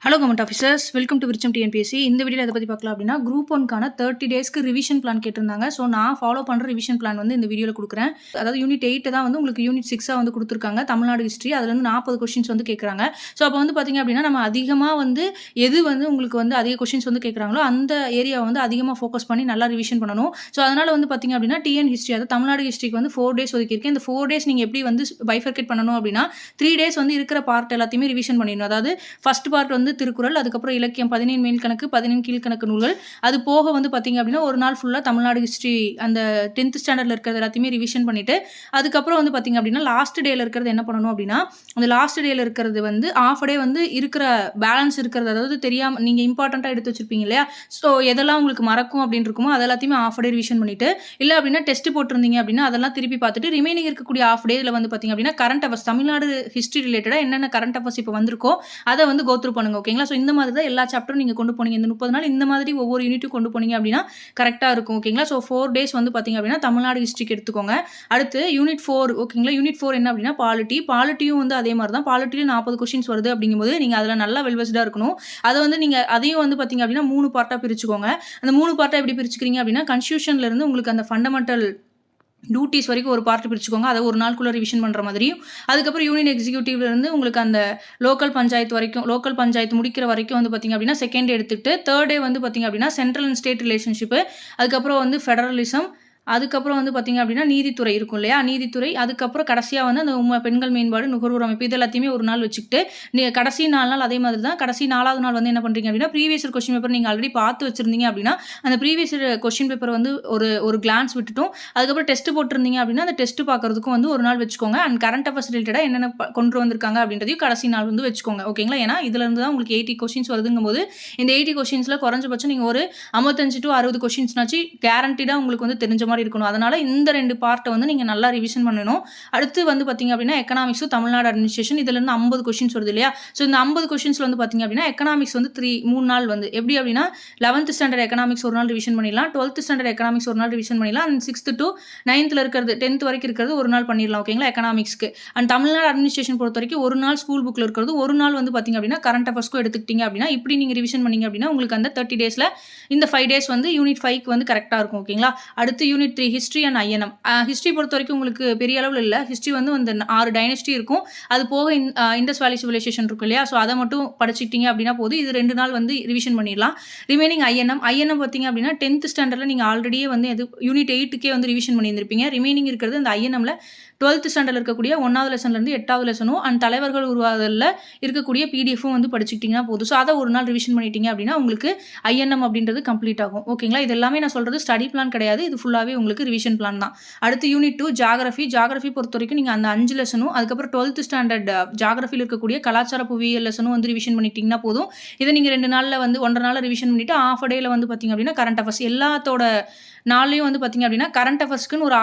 Hello government officers, welcome to Virutcham TNPSC. இந்த வீடியோவில் எதை பற்றி பார்க்கலாம் அப்படின்னா, குரூப் 1க்கான 30 டேஸ்க்கு ரிவிஷன் பிளான் கேட்டிருந்தாங்க. ஸோ நான் ஃபாலோ பண்ணுற ரிவிஷன் பிளான் வந்து இந்த வீடியோவில் கொடுக்குறேன். அதாவது யூனிட் 8 தான் வந்து உங்களுக்கு யூனிட் 6 வந்து கொடுத்துருக்காங்க. தமிழ்நாடு ஹிஸ்ட்ரி அதுலேருந்து 40 கொஸ்டின்ஸ் வந்து கேட்குறாங்க. ஸோ அப்போ வந்து பார்த்தீங்க அப்படின்னா, நம்ம அதிகமாக வந்து எது வந்து உங்களுக்கு வந்து அதிக கொஸ்டின்ஸ் வந்து கேட்குறாங்களோ அந்த ஏரியாவை வந்து அதிகமாக ஃபோக்கஸ் பண்ணி நல்லா ரிவிஷன் பண்ணணும். ஸோ அதனால் வந்து பார்த்தீங்க அப்படின்னா, டிஎன் ஹிஸ்ட்ரி அதாவது தமிழ்நாடு ஹிஸ்ட்ரிக்கு வந்து 4 டேஸ் ஒதுக்கியிருக்கேன். இந்த 4 டேஸ் நீங்கள் எப்படி வந்து பைஃபர்கேட் பண்ணணும் அப்படின்னா, 3 டேஸ் வந்து இருக்கிற பார்ட் எல்லாத்தையுமே ரிவிஷன் பண்ணிடணும். அதாவது ஃபர்ஸ்ட் பார்ட் வந்து திருக்குறள், அதுக்கப்புறம் இலக்கியம் 17 மேல்கணக்கு 17 கீழ்கணக்கு நூல்கள். அது போக வந்து பார்த்தீங்க அப்படின்னா ஒரு நாள் ஃபுல்லாக தமிழ்நாடு ஹிஸ்ட்ரி அந்த 10th ஸ்டாண்டர்டில் இருக்கிறது எல்லாத்தையுமே ரிவிஷன் பண்ணிவிட்டு, அதுக்கப்புறம் வந்து பார்த்தீங்க அப்படின்னா லாஸ்ட் டேயில் இருக்கிறது என்ன பண்ணணும் அப்படின்னா, அந்த லாஸ்ட் டேயில் இருக்கிறது வந்து ஆஃப் டே வந்து இருக்கிற பேலன்ஸ் இருக்கிறது, அதாவது தெரியாமல் நீங்கள் இம்பார்ட்டண்ட்டாக எடுத்து வச்சுருப்பீங்க இல்லையா, ஸோ எதெல்லாம் உங்களுக்கு மறக்கும் அப்படின்னு இருக்குமோ அது எல்லாத்தையுமே ஆஃப் டே ரிவிஷன் பண்ணிவிட்டு, இல்லை அப்படின்னா டெஸ்ட் போட்டிருந்தீங்க அப்படின்னா அதெல்லாம் திருப்பி பார்த்துட்டு ரிமைனிங் இருக்கக்கூடிய ஆஃப் டேயில் வந்து பார்த்தீங்க அப்படின்னா கரண்ட் அவர்ஸ் தமிழ்நாடு ஹிஸ்ட்ரி ரிலேட்டடாக என்னென்ன கரண்ட் அவர்ஸ் இப்போ வந்திருக்கோ அதை வந்து கோத்ரூ பண்ணுங்க. ஓகேங்களா? ஸோ இந்த மாதிரி தான் எல்லா சாப்டரும் நீங்கள் கொண்டு போனீங்க. இந்த 30 நாள் இந்த மாதிரி ஒவ்வொரு யூனிட்டும் கொண்டு போனீங்க அப்படின்னா கரெக்டாக இருக்கும். ஓகேங்களா? ஸோ 4 டேஸ் வந்து பார்த்தீங்க அப்படின்னா தமிழ்நாடு ஹிஸ்ட்ரிக்கு எடுத்துக்கோங்க. அடுத்து யூனிட் 4 ஓகேங்களா? யூனிட் 4 என்ன அப்படின்னா பாலிட்டியும் வந்து அதே மாதிரி தான். பாலிட்டியும் 40 கொஸ்டின்ஸ் வருது அப்படிங்கும்போது நீங்கள் அதில் நல்லா வெல்வெஸ்டாக இருக்கணும். அதை வந்து நீங்கள் அதையும் வந்து பார்த்தீங்க அப்படின்னா 3 பார்ட்டாக பிரிச்சுக்கோங்க. அந்த 3 பார்ட்டாக எப்படி பிரிச்சுக்கிறீங்க அப்படின்னா, கன்ஸ்டியூஷன்லேருந்து உங்களுக்கு அந்த ஃபண்டமெண்டல் டியூட்டிஸ் வரைக்கும் ஒரு பார்ட் பிரிச்சுக்கோங்க. அதை ஒரு நாளுக்குள்ளே ரிவிஷன் பண்ணுற மாதிரியும், அதுக்கப்புறம் யூனியன் எக்ஸிக்யூட்டிவ்லேருந்து உங்களுக்கு அந்த லோக்கல் பஞ்சாயத்து வரைக்கும், லோக்கல் பஞ்சாயத்து முடிக்கிற வரைக்கும் வந்து பார்த்திங்க அப்படின்னா செகண்ட் டே எடுத்துக்கிட்டு, தேர்ட் டே வந்து பார்த்திங்க அப்படின்னா சென்ட்ரல் அண்ட் ஸ்டேட் ரிலேஷன்ஷிப்பு, அதுக்கப்புறம் வந்து ஃபெடரலிசம், அதுக்கப்புறம் வந்து பார்த்திங்க அப்படின்னா நீதித்துறை இருக்கும் இல்லையா, நீதித்துறை, அதுக்கப்புறம் கடைசியாக வந்து அந்த பெண்கள் மேம்பாடு, நுகர்வோர் அமைப்பு, இது எல்லாத்தையுமே ஒரு நாள் வச்சுக்கிட்டு, கடைசி 4 நாள் அதே மாதிரி தான். கடைசி 4வது நாள் வந்து என்ன பண்ணுறீங்க அப்படின்னா, ப்ரீவியஸ் கொஸ்டின் பேப்பர் நீங்கள் ஆல்ரெடி பார்த்து வச்சுருந்தீங்க அப்படின்னா அந்த ப்ரீவியஸ் கொஸ்டின் பேப்பர் வந்து ஒரு கிளான்ஸ் விட்டுட்டும், அதுக்கப்புறம் டெஸ்ட் போட்டிருந்தீங்க அப்படின்னா அந்த டெஸ்ட் பார்க்குறதுக்கும் வந்து ஒரு நாள் வச்சுக்கோங்க. அண்ட் கரண்ட் அஃபேர்ஸ் ரிலேட்டடாக என்னென்ன கொண்டு வந்திருக்காங்க அப்படின்றதையும் கடைசி நாள் வந்து வச்சுக்கோங்க. ஓகேங்களா? ஏன்னா இதுலேருந்து தான் உங்களுக்கு 80 கொஸ்டின்ஸ் வருதுங்கும் போது இந்த 80 கொஸ்டின்ஸில் குறைஞ்சபட்சம் நீங்கள் ஒரு 55 to 60 கொஸ்டின்ஸ்னாச்சு கேரண்டிடாக உங்களுக்கு வந்து தெரிஞ்ச மாதிரி இருக்கணும். அதனால் இந்த 2 பார்ட்டை வந்து நீங்கள் நல்லா ரிவிஷன் பண்ணணும். அடுத்து வந்து பார்த்தீங்க அப்படின்னா எக்கனாமிக்ஸும் தமிழ்நாடு அட்மினிஸ்ட்ரேஷன், இதுலேருந்து 50 கொஸ்டின்ஸ் வருது இல்லையா. ஸோ இந்த 50 கொஸ்டின்ஸில் வந்து பார்த்தீங்க அப்படின்னா எக்கனாமிக்ஸ் வந்து 3 நாள் வந்து எப்படி அப்படின்னா 11th ஸ்டாண்டர்ட் எக்கனாமிக்ஸ் ஒரு நாள் ரிவிஷன் பண்ணிடலாம், 12th ஸ்டாண்டர்ட் எக்கனாமிக்ஸ் ஒரு நாள் ரிவிஷன் பண்ணிடலாம், அண்ட் 6th to 9th இருக்கிறது 10th வரைக்கும் இருக்கிறது ஒரு நாள் பண்ணிடலாம். ஓகேங்களா? எக்கனாமிக்ஸ்க்கு. அண்ட் தமிழ்நாடு அட்மினிஸ்ட்ரேஷன் பொறுத்த வரைக்கும் ஒரு நாள் ஸ்கூல் புக்கில் இருக்கிறது, ஒரு நாள் வந்து பார்த்தீங்க அப்படின்னா கரண்ட் அஃபேர்ஸ்க்கும் எடுத்துக்கிட்டீங்க அப்படின்னா இப்படி நீங்கள் ரிவிஷன் பண்ணீங்க அப்படின்னா உங்களுக்கு அந்த 30 டேஸில் இந்த 5 டேஸ் வந்து யூனிட் 5க்கு வந்து கரெக்டாக இருக்கும். ஓகேங்களா? அடுத்து unit 3 history and INM. History பொறுத்த வரைக்கும் உங்களுக்கு பெரிய அளவில் இல்லை. ஹிஸ்ட்ரி வந்து அந்த 6 டைனஸ்டி இருக்கும். அது போக இண்டஸ் வேலி சிவிலைசேஷன் இருக்கும் இல்லையா, ஸோ அதை மட்டும் படிச்சுக்கிட்டீங்க அப்படின்னா போதும். இது 2 நாள் வந்து ரிவிஷன் பண்ணிடலாம். ரிமைனிங் ஐஎன்எம் பார்த்தீங்க அப்படின்னா 10th ஸ்டாண்டர்டில் நீங்கள் ஆல்ரெடியே வந்து யூனிட் 8க்கே வந்து ரிவிஷன் பண்ணியிருந்திருப்பீங்க. ரிமைனிங் இருக்கிறது அந்த ஐஎன்எம்ல 12th ஸ்டாண்டர்டில் இருக்கக்கூடிய 1வது லெசன்லேருந்து 8வது லெசனும் அண்ட் தலைவர்கள் உருவாதலில் இருக்கக்கூடிய பிடிஎஃப்பும் வந்து படிச்சுக்கிட்டிங்கன்னா போதும். ஸோ அதை ஒரு நாள் ரிவிஷன் பண்ணிட்டீங்க அப்படின்னா உங்களுக்கு ஐஎன்எம் அப்படின்றது கம்ப்ளீட் ஆகும். ஓகேங்களா? இது எல்லாமே நான் சொல்கிறது ஸ்டடி பிளான் கிடையாது, இது ஃபுல்லாகவே உங்களுக்கு ரிவிஷன் பிளான் தான். அடுத்து யூனிட் 2 ஜாகிரஃபி பொறுத்த வரைக்கும் நீங்கள் அந்த 5 லெசனும், அதுக்கப்புறம் 12th ஸ்டாண்டர்ட் ஜாகிரஃபியில் இருக்கக்கூடிய கலாச்சார புவியியல் லெசனும் வந்து ரிவிஷன் பண்ணிட்டீங்கன்னா போதும். இதை நீங்கள் 2 நாளில் வந்து 1.5 நாளில் ரிவிஷன் பண்ணிவிட்டு ஆஃப் டேயில் வந்து பார்த்திங்க அப்படின்னா கரண்ட் அஃபேர்ஸ் எல்லாத்தோட நாளையும் வந்து பார்த்திங்க அப்படின்னா கரண்ட் அஃபேர்ஸ்க்குன்னு ஒரு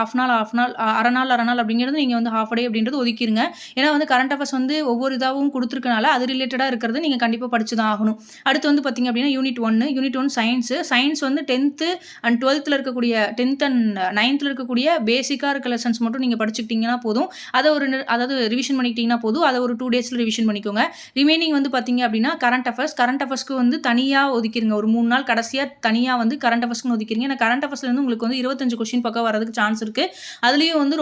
அரை நாள் அப்படிங்கிறது நீங்கள் வந்து ஹாஃப் டே அப்படின்றது ஒதுக்கிடுங்க. ஏன்னா வந்து கரண்ட் அஃபேர்ஸ் வந்து ஒவ்வொரு இதாகவும் கொடுத்துருக்கனால அது ரிலேட்டடாக இருக்கிறது நீங்கள் கண்டிப்பாக படிச்சு தான் ஆகணும். அடுத்து வந்து பார்த்திங்க அப்படின்னா யூனிட் 1 சயின்ஸ் வந்து 10th அண்ட் 12th இருக்கக்கூடிய 10th அண்ட் 9th இருக்கக்கூடிய பேசிக்காக இருக்க லெசன்ஸ் மட்டும் நீங்கள் படிச்சுக்கிட்டிங்கன்னா போதும். அதாவது ரிவிஷன் பண்ணிக்கிட்டிங்கன்னா போதும். அதை ஒரு 2 டேஸில் ரிவிஷன் பண்ணிக்கோங்க. ரிமைனிங் வந்து பார்த்திங்க அப்படின்னா கரண்ட் அஃபேர்ஸ்க்கு வந்து தனியாக ஒதுக்கிடுங்க. ஒரு 3 நாள் கடைசியாக தனியாக வந்து கரண்ட் அஃபேர்ஸ்க்கு ஒதுக்கிடுங்க. ஏன்னா கரண்ட் அஃபேர்ஸ்ல வந்து உங்களுக்கு வந்து 25 கொஸ்டின் பக்கம் வரதுக்கு சான்ஸ் இருக்குது. அதுலேயும் வந்து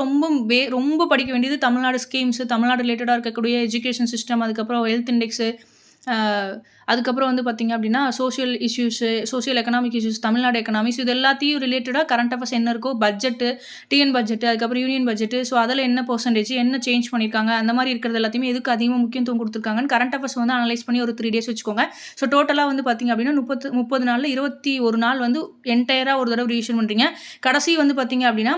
ரொம்ப படிக்க வேண்டியது தமிழ்நாடு ஸ்கீம்ஸ், தமிழ்நாடு ரிலேட்டடாக இருக்கக்கூடிய எஜுகேஷன் சிஸ்டம், அதுக்கப்புறம் ஹெல்த் இண்டெக்ஸு, அதுக்கப்புறம் வந்து பார்த்திங்க அப்படின்னா social economic issues, Tamil Nadu economics, இது எல்லாத்தையும் ரிலேட்டடாக கரண்ட் அஃபேர்ஸ் என்ன இருக்கோ, பட்ஜெட்டு, டிஎன் பட்ஜெட்டு, அதுக்கப்புறம் யூனியன் பட்ஜெட்டு, ஸோ அதில் என்ன பர்சன்டேஜ் என்ன சேஞ்ச் பண்ணியிருக்காங்க, அந்த மாதிரி இருக்கிறது எல்லாத்தையுமே எதுக்கு அதிகமாக முக்கியத்துவம் கொடுத்துருக்காங்கன்னு கரண்ட் அஃபேர்ஸ் வந்து அனலைஸ் பண்ணி ஒரு 3 டேஸ் வச்சுக்கோங்க. ஸோ டோட்டலாக வந்து பார்த்திங்க அப்படின்னா 30 நாளில் 21 நாள் வந்து என்டையராக ஒரு தடவை ரிவிஷன் பண்ணுறீங்க. கடைசி வந்து பார்த்திங்க அப்படின்னா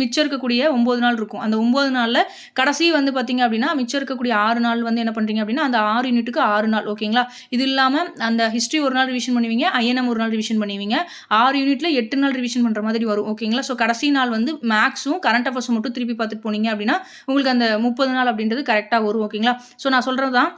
மிச்சம் இருக்கக்கூடிய 9 நாள் இருக்கும். அந்த 9 நாளில் கடைசி வந்து பார்த்திங்க அப்படின்னா மிச்சம் இருக்கக்கூடிய 6 நாள் வந்து என்ன பண்ணுறீங்க அப்படின்னா அந்த 6 யூனிட்டுக்கு 6 நாள். ஓகேங்களா? இது இல்லாமல் அந்த ஹிஸ்ட்ரி ஒரு நாள் ரிவிஷன் பண்ணுவீங்க, ஐஎன்எம் ஒரு நாள் ரிவிஷன் பண்ணுவீங்க. 6 யூனிட்டில் 8 நாள் ரிவிஷன் பண்ணுற மாதிரி வரும். ஓகேங்களா? ஸோ கடைசி நாள் வந்து மேக்ஸும் கரண்ட் அஃபேர்ஸும் மட்டும் திருப்பி பார்த்துட்டு போனீங்க அப்படின்னா உங்களுக்கு அந்த 30 நாள் அப்படின்றது கரெக்டாக வரும். ஓகேங்களா? ஸோ நான் சொல்கிறது தான்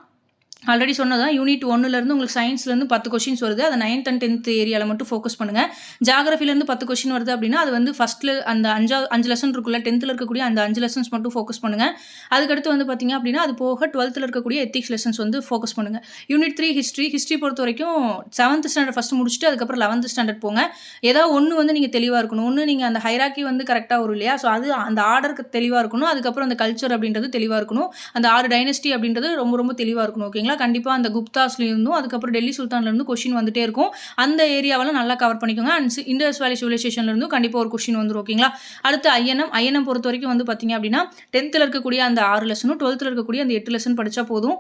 ஆல்ரெடி சொன்னதான் யூனிட் 1லேருந்து உங்களுக்கு சயின்ஸ்லேருந்து 10 கொஷின்ஸ் வருது. அதை 9th அண்ட் 10th ஏரியாவில் மட்டும் ஃபோக்கஸ் பண்ணுங்கள். ஜியாகிரஃபிலேருந்து 10 கொஷின் வருது அப்படின்னா அது வந்து ஃபஸ்ட்டில் அந்த 5 லெசன் இருக்குல்ல, 10th இருக்கக்கூடிய அந்த 5 லெசன்ஸ் மட்டும் ஃபோக்கஸ் பண்ணுங்கள். அதுக்கடுத்து வந்து பார்த்தீங்க அப்படின்னா அது போக 12th இருக்கக்கூடிய எத்திக்ஸ் லெசன்ஸ் வந்து ஃபோக்கஸ் பண்ணுங்கள். யூனிட் 3 ஹிஸ்ட்ரி பொறுத்த வரைக்கும் 7th ஸ்டாண்டர்ட் ஃபஸ்ட்டு முடிச்சுட்டு அதுக்கப்புறம் 11th ஸ்டாண்டர்ட் போங்க. ஏதாவது ஒன்று வந்து நீங்கள் தெளிவாக இருக்கணும். ஒன்று நீங்கள் அந்த ஹைராக்கி வந்து கரெக்டாக வரும் இல்லையா, ஸோ அது அந்த ஆர்டருக்கு தெளிவாக இருக்கணும். அதுக்கப்புறம் அந்த கல்ச்சர் அப்படின்றது தெளிவாக இருக்கணும். அந்த 6 டைனஸ்டி அப்படின்றது ரொம்ப ரொம்ப தெளிவாக இருக்கணும். ஓகேங்களா, கண்டிப்பாக அந்த குப்தாஸ்லேருந்தும் அதுக்கப்புறம் டெல்லி சுல்தான்லேருந்து கொஷின் வந்துட்டே இருக்கும். அந்த ஏரியாவெல்லாம் நல்லா கவர் பண்ணிக்கோங்க. அண்ட் இண்டஸ் வேலி சிவிலைசேஷன்லேருந்தும் கண்டிப்பாக ஒரு கொஷின் வந்துடும். ஓகேங்களா, அடுத்து ஐஎன்எம் பொறுத்த வரைக்கும் வந்து பார்த்தீங்க அப்படின்னா 10th இருக்கக்கூடிய அந்த 6 லெசனும் 12th இருக்கக்கூடிய அந்த 8 லெசன் படித்தா போதும்.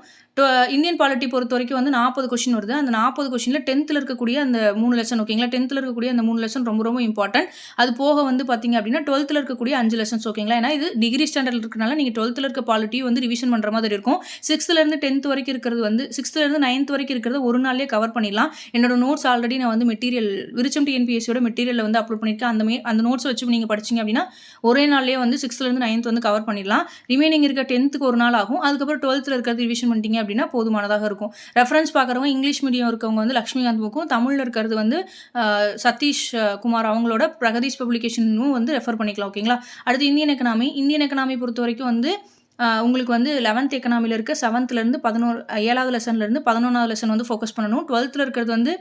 இந்தியன் பாலிட்டி பொறுத்த வரைக்கும் வந்து 40 கொஷின் வருது. அந்த 40 கொஷினில் 10th இருக்கக்கூடிய அந்த 3 லெசன், ஓகேங்களா, 10th இருக்கக்கூடிய அந்த 3 லெசன் ரொம்ப ரொம்ப இம்பார்ட்டன்ட். அது போக வந்து பார்த்தீங்க அப்படின்னா 12th இருக்கக்கூடிய 5 லெசன்ஸ். ஓகேங்களா, ஏன்னா இது டிகிரி ஸ்டாண்டர்ட் இருக்கனால நீங்கள் 12th இருக்க பாலிட்டியும் வந்து ரிவிஷன் பண்ணுற மாதிரி இருக்கும். 6th 10th வரைக்கும் இருக்கிறது வந்து 6th 9th வரைக்கும் இருக்கிறது ஒரு நாள்லேயே கவர் பண்ணிடலாம். என்னோட நோட்ஸ் ஆல்ரெடி நான் வந்து மெட்டீரியல் விருச்சம் டிஎன்பிஎஸ்சியோட மெட்டீரியலில் வந்து அப்லோட் பண்ணியிருக்கேன். அந்த நோட்ஸ் வச்சு நீங்கள் படிச்சிங்க அப்படின்னா ஒரே நாள்லேயே வந்து 6th 9th வந்து கவர் பண்ணிடலாம். ரிமைனிங் இருக்க 10th ஒரு நாள் ஆகும். அதுக்கப்புறம் 12th இருக்கிறது ரிவிஷன் பண்ணிட்டீங்க அப்படின்னா போதுமானதாக இருக்கும். ரெஃபரன்ஸ் பார்க்குறவங்க இங்கிலீஷ் மீடியம் இருக்கவங்க வந்து லக்ஷ்மிகாந்த் புக்கும், தமிழில் இருக்கிறது வந்து சதீஷ் குமார் அவங்களோட பிரகதீஷ் பப்ளிகேஷனும் வந்து ரெஃபர் பண்ணிக்கலாம். ஓகேங்களா, அடுத்து இந்தியன் எக்கனாமி பொறுத்த வரைக்கும் வந்து உங்களுக்கு வந்து 11th எக்கனாமியில் இருக்க 7th 7வது லெசன்லேருந்து 11வது லெசன் வந்து ஃபோக்கஸ் பண்ணணும். 12th இருக்கிறது வந்து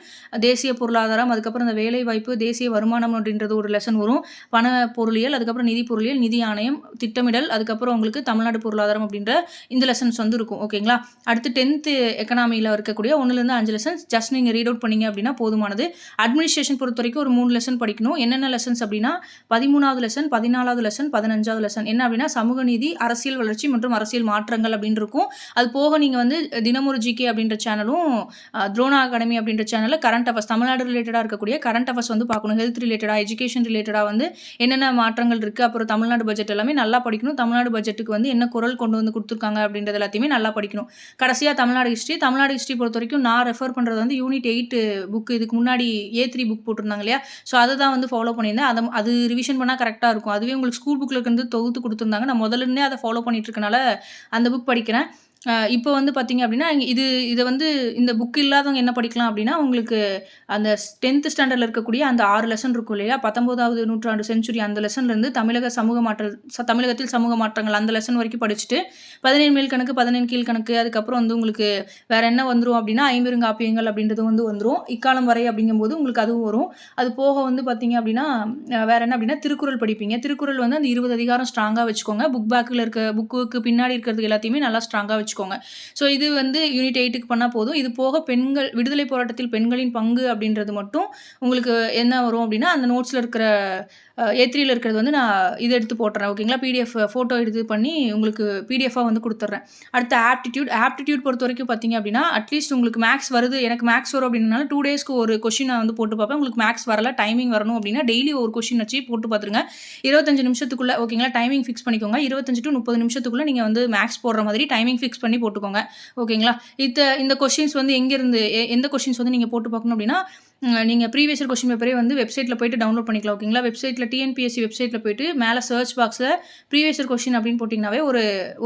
தேசிய பொருளாதாரம், அதுக்கப்புறம் இந்த வேலை வாய்ப்பு, தேசிய வருமானம் அப்படின்றது ஒரு லெசன் வரும். பண பொருளியல், அதுக்கப்புறம் நிதி பொருளியல், நிதி ஆணையம், திட்டமிடல், அதுக்கப்புறம் உங்களுக்கு தமிழ்நாடு பொருளாதாரம் அப்படின்ற இந்த லெசன்ஸ் வந்து இருக்கும். ஓகேங்களா, அடுத்து 10th எக்கனாமியில் இருக்கக்கூடிய 1லேருந்து 5 லெசன்ஸ் ஜஸ்ட் நீங்கள் ரீட் அவுட் பண்ணிங்க அப்படின்னா போதுமானது. அட்மினிஸ்ட்ரேஷன் பொறுத்த வரைக்கும் ஒரு 3 லெசன் படிக்கணும். என்னென்ன லெசன்ஸ் அப்படின்னா 13வது லெசன், 14வது லெசன், 15வது லெசன். என்ன அப்படின்னா சமூக நீதி, அரசியல் வளர்ச்சி மற்றும் அரசியல் மாற்றங்கள் அப்படின்னு இருக்கும். அது போக நீங்கள் வந்து தினமொரு ஜிகே அப்படின்ற சேனலும் துரோணா அகாடமி அப்படின்ற சேனலில் கரண்ட் அஃபேர்ஸ், தமிழ்நாடு ரிலேட்டடாக இருக்கக்கூடிய கரண்ட் அஃபேர்ஸ் வந்து பார்க்கணும். ஹெல்த் ரிலேட்டடாக, எஜுகேஷன் ரிலேட்டடாக வந்து என்னென்ன மாற்றங்கள் இருக்குது, அப்புறம் தமிழ்நாடு பட்ஜெட் எல்லாமே நல்லா படிக்கணும். தமிழ்நாடு பட்ஜெட்டுக்கு வந்து என்ன குரல் கொண்டு வந்து கொடுத்துருக்காங்க அப்படின்றது எல்லாத்தையுமே நல்லா படிக்கணும். கடைசியாக தமிழ்நாடு ஹிஸ்ட்ரி பொறுத்த வரைக்கும் நான் ரெஃபர் பண்ணுறது வந்து யூனிட் 8 புக். இதுக்கு முன்னாடி A3 புக் போட்டிருந்தாங்க இல்லையா, ஸோ அதை தான் வந்து ஃபாலோ பண்ணியிருந்தேன். அது ரிவிஷன் பண்ணால் கரெக்டாக இருக்கும். அதுவே உங்களுக்கு ஸ்கூல் புக்கில் இருந்து தொகுத்து கொடுத்துருந்தாங்க. நான் முதல்ல அதை ஃபாலோ பண்ணிட்டு இருக்கனால அந்த புக் படிக்கிறேன். இப்போ வந்து பார்த்தீங்க அப்படின்னா இதை வந்து இந்த புக் இல்லாதவங்க என்ன படிக்கலாம் அப்படின்னா உங்களுக்கு அந்த 10th ஸ்டாண்டர்டில் இருக்கக்கூடிய அந்த 6 லெசன் இருக்கும் இல்லையா, 19வது நூற்றாண்டு செஞ்சுரி அந்த லெசன்லேருந்து தமிழகத்தில் சமூக மாற்றங்கள் அந்த லெசன் வரைக்கும் படிச்சுட்டு 17 மேல்கணக்கு, 17 கீழ்கணக்கு, அதுக்கப்புறம் வந்து உங்களுக்கு வேறு என்ன வந்துடும் அப்படின்னா ஐம்பெருங்காப்பியங்கள் அப்படின்றது வந்து வந்துடும். இக்காலம் வரை அப்படிங்கும்போது உங்களுக்கு அதுவும் வரும். அது போக வந்து பார்த்தீங்க அப்படின்னா வேறு என்ன அப்படின்னா திருக்குறள் படிப்பீங்க. திருக்குறள் வந்து அந்த 20 அதிகாரம் ஸ்ட்ராங்காக வச்சுக்கோங்க. புக்குக்கு பின்னாடி இருக்கிறது எல்லாத்தையுமே நல்லா ஸ்ட்ராங்காக வச்சுக்கோங்க. ஸோ இது வந்து யூனிட் 8க்கு பண்ணால் போதும். இது போக பெண்கள் விடுதலை போராட்டத்தில் பெண்களின் பங்கு அப்படின்றது மட்டும் உங்களுக்கு என்ன வரும் அப்படின்னா அந்த நோட்ஸில் இருக்கிற A3யில் இருக்கிறது வந்து நான் இது எடுத்து போட்டுறேன். ஓகேங்களா, PDF ஃபோட்டோ எடுத்து பண்ணி உங்களுக்கு PDF-ஆக வந்து கொடுத்துட்றேன். அடுத்து ஆப்டிடியூட் பொறுத்த வரைக்கும் பார்த்தீங்க அப்படின்னா அட்லீஸ்ட் உங்களுக்கு மேக்ஸ் வருது, எனக்கு மேக்ஸ் வரும் அப்படின்னால 2 டேஸ்க்கு ஒரு கொஷின் நான் வந்து போட்டு பார்ப்பேன். உங்களுக்கு மேக்ஸ் வரல, டைமிங் வரணும் அப்படின்னா டெய்லி ஒரு கொஷின் வச்சு போட்டு பார்த்துருங்க. 25 நிமிஷத்துக்குள்ளே, ஓகேங்களா, டைமிங் ஃபிக்ஸ் பண்ணிக்கோங்க. 25 to 30 நிமிஷத்துக்குள்ளே நீங்கள் வந்து மேக்ஸ் போடுற மாதிரி டைமிங் ஃபிக்ஸ் பண்ணி போட்டுக்கோங்க. ஓகேங்களா, இந்த கொஷின்ஸ் வந்து எங்கேருந்து எந்த கொஷின்ஸ் வந்து நீங்கள் போட்டு பார்க்கணும் அப்படின்னா நீங்கள் ப்ரீவியஸ் இயர் கொஸ்டின் பேப்பரே வந்து வெப்சைட்டில் போய்ட்டு டவுன்லோட் பண்ணிக்கலாம். ஓகேங்களா, வெப்சைட்டில் டிஎன்பிஎஸ்சி வெப்சைட்டில் போய்ட்டு மேலே சர்ச் பாக்ஸில் ப்ரீவியஸ் இயர் கொஸ்டின் அப்படின்னு போட்டிங்கனாவே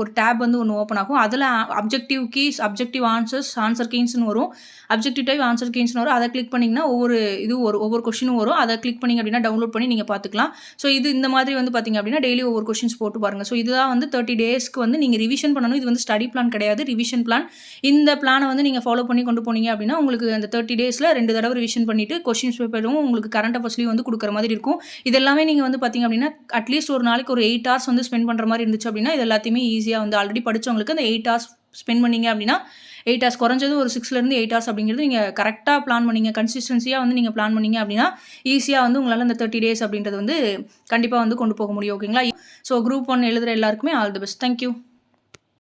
ஒரு டேப் வந்து ஒன்று ஓப்பன் ஆகும். அதில் அப்ஜெக்டிவ் கீஸ், அப்ஜெக்டிவ் ஆன்சர் கீஸ்னு வரும். அப்ஜெக்டிவ் டைப் ஆன்சர் கீஸ்னு வரும். அதை கிளிக் பண்ணிங்கன்னா ஒவ்வொரு கொஸ்டினும் வரும். அதை கிளிக் பண்ணிங்க அப்படின்னா டவுன்லோட் பண்ணி நீங்கள் பார்த்துக்கலாம். ஸோ இந்த மாதிரி வந்து பார்த்திங்க அப்படின்னா டெய்லி ஒவ்வொரு கொஸ்டின்ஸ் போட்டு பாருங்கள். ஸோ இதுதான் வந்து 30 டேஸ்க்கு வந்து நீங்கள் ரிவிஷன் பண்ணணும். இது வந்து ஸ்டடி பிளான் கிடையாது, ரிவிஷன் பிளான். இந்த பிளானை வந்து நீங்கள் ஃபாலோ பண்ணி கொண்டு போனீங்க அப்படின்னா உங்களுக்கு அந்த 30 டேஸில் 2 தடவை ரிவிஷன் பண்ணிட்டு கொஸ்டின்ஸ் பேப்பரும் உங்களுக்கு கரண்ட் அஃபேர்ஸ்லையும் வந்து கொடுக்குற மாதிரி இருக்கும். இது எல்லாமே நீங்கள் வந்து பார்த்தீங்க அப்படின்னா அட்லீஸ்ட் ஒரு நாளைக்கு ஒரு 8 hours வந்து ஸ்பெண்ட் பண்ணுற மாதிரி இருந்துச்சு அப்படின்னா இது எல்லாத்தையுமே ஈஸியாக வந்து ஆல்ரெடி படித்தவங்களுக்கு அந்த 8 hours ஸ்பெண்ட் பண்ணிங்க அப்படின்னா 8 hours குறைஞ்சது ஒரு 6லேருந்து 8 hours அப்படிங்கிறது நீங்கள் கரெக்டாக பிளான் பண்ணிங்க, கன்சிஸ்டன்சியாக வந்து நீங்கள் பிளான் பண்ணிங்க அப்படின்னா ஈஸியாக வந்து உங்களால் இந்த 30 days அப்படின்றது வந்து கண்டிப்பாக வந்து கொண்டு போக முடியும். ஓகேங்களா, ஸோ குரூப் 1 எழுதுகிற எல்லாருக்குமே ஆல் தி பெஸ்ட். தேங்க்யூ.